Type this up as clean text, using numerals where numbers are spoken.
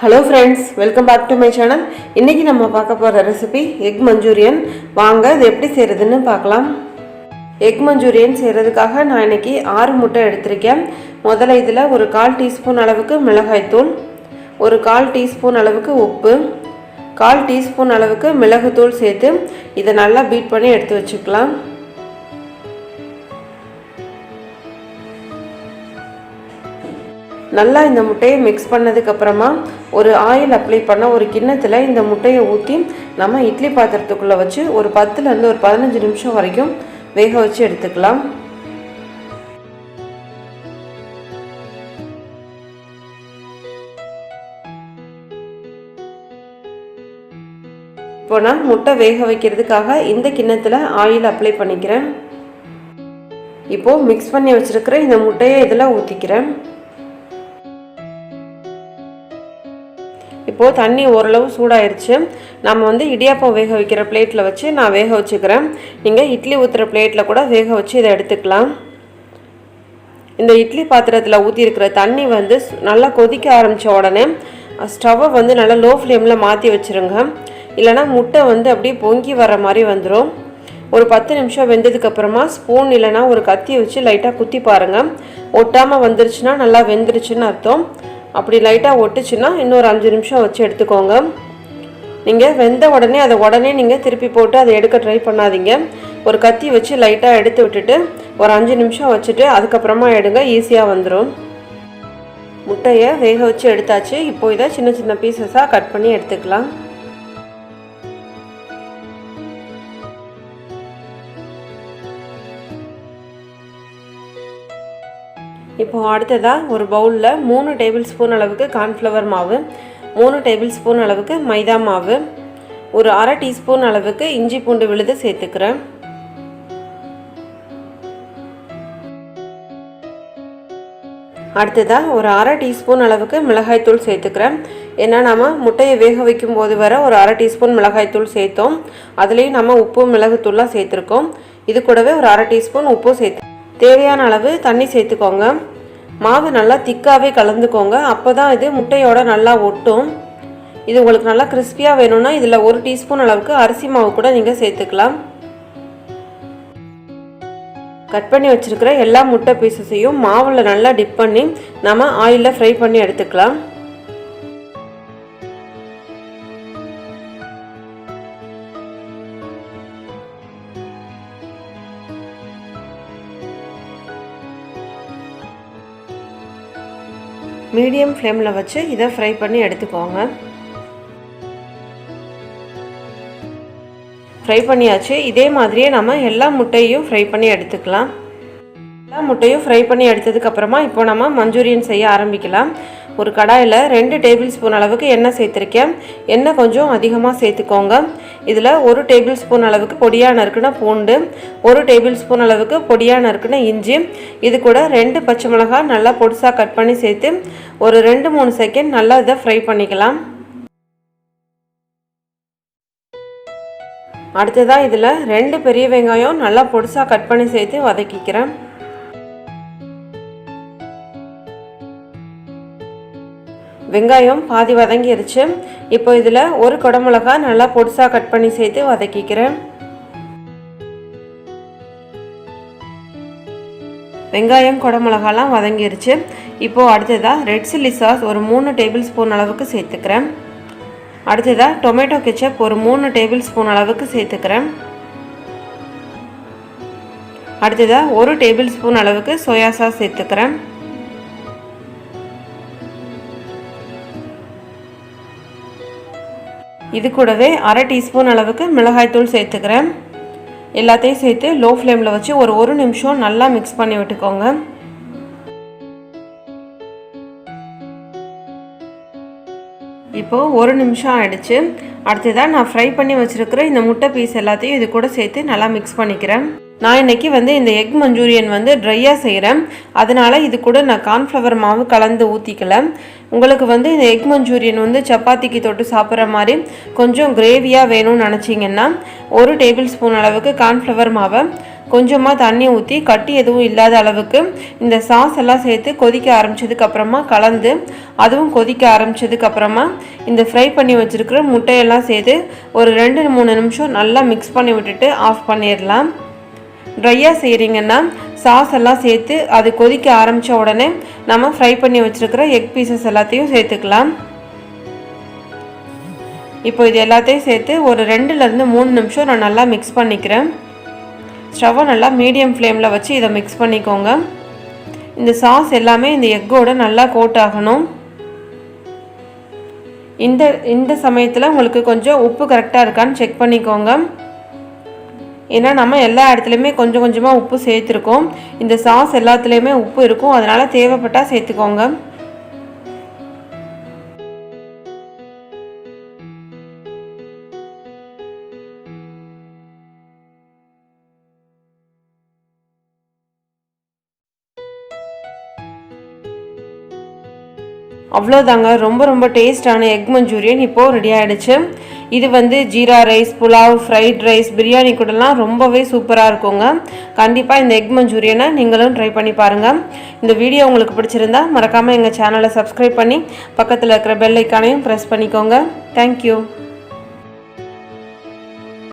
Hello friends, welcome back to my channel. இன்னைக்கு நம்ம பார்க்க போற ரெசிபி எக் மஞ்சூரியன். வாங்க இது எப்படி செய்யறதுன்னு பார்க்கலாம். எக் மஞ்சூரியன் செய்யறதுக்காக நான் இன்னைக்கு 6 முட்டை எடுத்துர்க்கேன். முதல்ல இதுல ஒரு 1/4 டீஸ்பூன் அளவுக்கு மிளகாய் தூள், ஒரு 1/4 டீஸ்பூன் அளவுக்கு உப்பு, 1/4 டீஸ்பூன் அளவுக்கு மிளகு தூள் சேர்த்து இத நல்லா பீட் பண்ணி எடுத்து வச்சுக்கலாம். நல்லா இந்த முட்டையை மிக்ஸ் பண்ணதுக்கு அப்புறமா ஒரு ஆயில் அப்ளை பண்ண ஒரு கிண்ணத்துல இந்த முட்டையை ஊத்தி நம்ம இட்லி பாத்திரத்துக்குள்ள வச்சு ஒரு 10 ல இருந்து ஒரு 15 நிமிஷம் வரைக்கும் வேக வச்சு எடுத்துக்கலாம். இப்போ நான் முட்டை வேக வைக்கிறதுக்காக இந்த கிண்ணத்துல ஆயில் அப்ளை பண்ணிக்கிறேன். இப்போ மிக்ஸ் பண்ணி வச்சிருக்கிற இந்த முட்டையை இதல ஊத்திக்கிறேன். இப்போ தண்ணி ஓரளவு சூடாயிருச்சு. நாம வந்து இடியாப்பம் வேக வைக்கிற பிளேட்ல வச்சு நான் வேக வச்சுக்கிறேன். நீங்க இட்லி ஊத்துற பிளேட்ல கூட வேக வச்சு இத எடுத்துக்கலாம். இந்த இட்லி பாத்திரத்துல ஊத்தி இருக்கிற தண்ணி வந்து நல்லா கொதிக்க ஆரம்பிச்ச உடனே ஸ்டவ்வை வந்து நல்லா லோ ஃப்ளேம்ல மாத்தி வச்சிருங்க. இல்லனா முட்டை வந்து அப்படியே பொங்கி வர மாதிரி வந்துரும். ஒரு 10 நிமிஷம் வெந்ததுக்கு அப்புறமா ஸ்பூன் இல்லனா ஒரு கத்தி வச்சு லைட்டா குத்தி பாருங்க. ஒட்டாம வந்துருச்சுனா நல்லா வெந்திருச்சுன்னு அர்த்தம். அப்படி லைட்டா ஒட்டுச்சுனா இன்னொரு 5 நிமிஷம் வச்சு எடுத்துக்கோங்க. நீங்க வெந்த உடனே அதை நீங்க திருப்பி போட்டு அதை எடுக்க ட்ரை பண்ணாதீங்க. ஒரு கத்தி வச்சு லைட்டா எடுத்து விட்டுட்டு ஒரு 5 நிமிஷம் வச்சிட்டு அதுக்கு அப்புறமா எடுங்க, ஈஸியா வந்துரும். முட்டையை வேக வச்சு எடுத்தாச்சு. இப்போ இத சின்ன சின்ன பீசஸா கட் பண்ணி எடுத்துக்கலாம். இப்போ அடுத்ததா ஒரு பவுல்ல 3 டேபிள்ஸ்பூன் அளவுக்கு கார்ன்ஃப்ளவர் மாவு, 3 டேபிள்ஸ்பூன் அளவுக்கு மைதா மாவு, ஒரு 1/2 டீஸ்பூன் அளவுக்கு இஞ்சி பூண்டு விழுது சேர்த்துக்கிறேன். அடுத்ததா ஒரு 1/2 டீஸ்பூன் அளவுக்கு மிளகாய் தூள் சேர்த்துக்கிறேன். ஏன்னா நாம முட்டையை வேக வைக்கும் போது வர ஒரு 1/2 டீஸ்பூன் மிளகாய் தூள் சேர்த்தோம். அதுலயும் நம்ம உப்பு மிளகு தூள்லாம் சேர்த்திருக்கோம். இது கூடவே ஒரு 1/2 டீஸ்பூன் உப்பு சேர்த்து தேவையான அளவு தண்ணி சேர்த்துக்கோங்க. மாவு நல்லா திக்காவே கலந்துக்கோங்க. அப்பதான் இது முட்டையோட நல்லா ஒட்டும். இது உங்களுக்கு நல்லா கிறிஸ்பியா வேணும்னா இதுல 1 டீஸ்பூன் அளவுக்கு அரிசி மாவு கூட நீங்க சேர்த்துக்கலாம். கட் பண்ணி வச்சிருக்கிற எல்லா முட்டை பீசஸையும் மாவுல நல்லா டிப் பண்ணி நாம ஆயில்ல ஃப்ரை பண்ணி எடுத்துக்கலாம். மீடியம் ஃப்ளேம்ல வச்சு இத ஃப்ரை பண்ணி எடுத்துக்கோங்க. ஃப்ரை பண்ணியாச்சு. இதே மாதிரியே நாம எல்லா முட்டையையும் ஃப்ரை பண்ணி எடுத்துக்கலாம். எல்லா முட்டையும் ஃப்ரை பண்ணி எடுத்ததுக்கு அப்புறமா இப்போ நாம மஞ்சூரியன் செய்ய ஆரம்பிக்கலாம். ஒரு கடாயில 2 டேபிள்ஸ்பூன் அளவுக்கு எண்ணெய் சேர்த்திருக்கேன். எண்ணெய் கொஞ்சம் அதிகமா சேர்த்துக்கோங்க. இதுல 1 டேபிள்ஸ்பூன் அளவுக்கு பொடியா நறுக்குன பூண்டு, 1 டேபிள்ஸ்பூன் அளவுக்கு பொடியா நறுக்குன இஞ்சி, இது கூட 2 பச்சை மிளகாய் நல்லா பொடிசா கட் பண்ணி சேர்த்து ஒரு 2-3 செகண்ட் நல்லா இத ஃப்ரை பண்ணிக்கலாம். அடுத்ததா இதுல 2 பெரிய வெங்காயம் நல்லா பொடிசா கட் பண்ணி சேர்த்து வதக்கிக்கிறேன். வெங்காயம் பாதி வதங்கிருச்சு. இப்போ இதுல ஒரு குடமிளகாய் நல்லா பொடிசா கட் பண்ணி சேர்த்து வதக்கிக்கிறேன். வெங்காயம் குடமிளகாய்லாம் வதங்கிருச்சு. இப்போ அடுத்ததா ரெட் சில்லி சாஸ் ஒரு 3 டேபிள்ஸ்பூன் அளவுக்கு சேர்த்துக்கிறேன். அடுத்ததா டொமேட்டோ கெச்சப் ஒரு 3 டேபிள்ஸ்பூன் அளவுக்கு சேர்த்துக்கிறேன். அடுத்ததா 1 டேபிள்ஸ்பூன் அளவுக்கு சோயா சாஸ் சேர்த்துக்கிறேன். இது கூடவே 1/2 டீஸ்பூன் அளவுக்கு மிளகாய் தூள் சேர்த்துக்கிறேன். எல்லாத்தையும் சேர்த்து லோ ஃப்ளேம்ல வச்சு ஒரு 1 நிமிஷம் நல்லா மிக்ஸ் பண்ணி விட்டுக்கோங்க. இப்போ 1 நிமிஷம் ஆயிடுச்சு. அடுத்ததா நான் ஃப்ரை பண்ணி வச்சிருக்கிற இந்த முட்டை பீஸ் எல்லாத்தையும் இது கூட சேர்த்து நல்லா மிக்ஸ் பண்ணிக்கிறேன். நான் இன்னைக்கு வந்து இந்த எக் மஞ்சூரியன் வந்து ட்ரையா செய்றேன். அதனால இது கூட நான் கார்ன்ஃப்ளவர் மாவு கலந்து ஊத்திக்கல. உங்களுக்கு வந்து இந்த எக் மஞ்சூரியன் வந்து சப்பாத்திக்கு தொட்டு சாப்பிடுற மாதிரி கொஞ்சம் கிரேவியா வேணும்னு நினைச்சீங்கன்னா 1 டேபிள்ஸ்பூன் அளவுக்கு கார்ன்ஃப்ளவர் மாவை கொஞ்சமாக தண்ணி ஊற்றி கட்டி எதுவும் இல்லாத அளவுக்கு இந்த சாஸ் எல்லாம் சேர்த்து கொதிக்க ஆரம்பித்ததுக்கப்புறமா கலந்து அதுவும் கொதிக்க ஆரம்பித்ததுக்கப்புறமா இந்த ஃப்ரை பண்ணி வச்சுருக்கிற முட்டையெல்லாம் சேர்த்து ஒரு 2-3 நிமிஷம் நல்லா மிக்ஸ் பண்ணி விட்டுட்டு ஆஃப் பண்ணிடலாம். ட்ரையாக செய்கிறீங்கன்னா சாஸ் எல்லாம் சேர்த்து அது கொதிக்க ஆரம்பித்த உடனே நம்ம ஃப்ரை பண்ணி வச்சுருக்கிற எக் பீசஸ் எல்லாத்தையும் சேர்த்துக்கலாம். இப்போ இது எல்லாத்தையும் சேர்த்து ஒரு 2-3 நிமிஷம் நான் நல்லா மிக்ஸ் பண்ணிக்கிறேன். ஸ்டவ்வை நல்லா மீடியம் ஃப்ளேமில் வச்சு இதை மிக்ஸ் பண்ணிக்கோங்க. இந்த சாஸ் எல்லாமே இந்த எக்கோட நல்லா கோட் ஆகணும். இந்த சமயத்தில் உங்களுக்கு கொஞ்சம் உப்பு கரெக்டாக இருக்கான்னு செக் பண்ணிக்கோங்க. ஏன்னா நம்ம எல்லா இடத்துலையுமே கொஞ்சம் கொஞ்சமாக உப்பு சேர்த்துருக்கோம். இந்த சாஸ் எல்லாத்துலேயுமே உப்பு இருக்கும், அதனால் தேவைப்பட்டால் சேர்த்துக்கோங்க. அவ்வளோதாங்க, ரொம்ப ரொம்ப டேஸ்டான எக் மஞ்சூரியன் இப்போது ரெடி ஆகிடுச்சு. இது jeera rice, pulao, fried rice, biryani கூடலாம் ரொம்பவே சூப்பராக இருக்குங்க. கண்டிப்பாக இந்த எக் மஞ்சூரியனை நீங்களும் ட்ரை பண்ணி பாருங்கள். இந்த வீடியோ உங்களுக்கு பிடிச்சிருந்தா மறக்காமல் எங்கள் சேனலை சப்ஸ்கிரைப் பண்ணி பக்கத்தில் இருக்கிற பெல் ஐக்கானையும் ப்ரெஸ் பண்ணிக்கோங்க. தேங்க்யூ.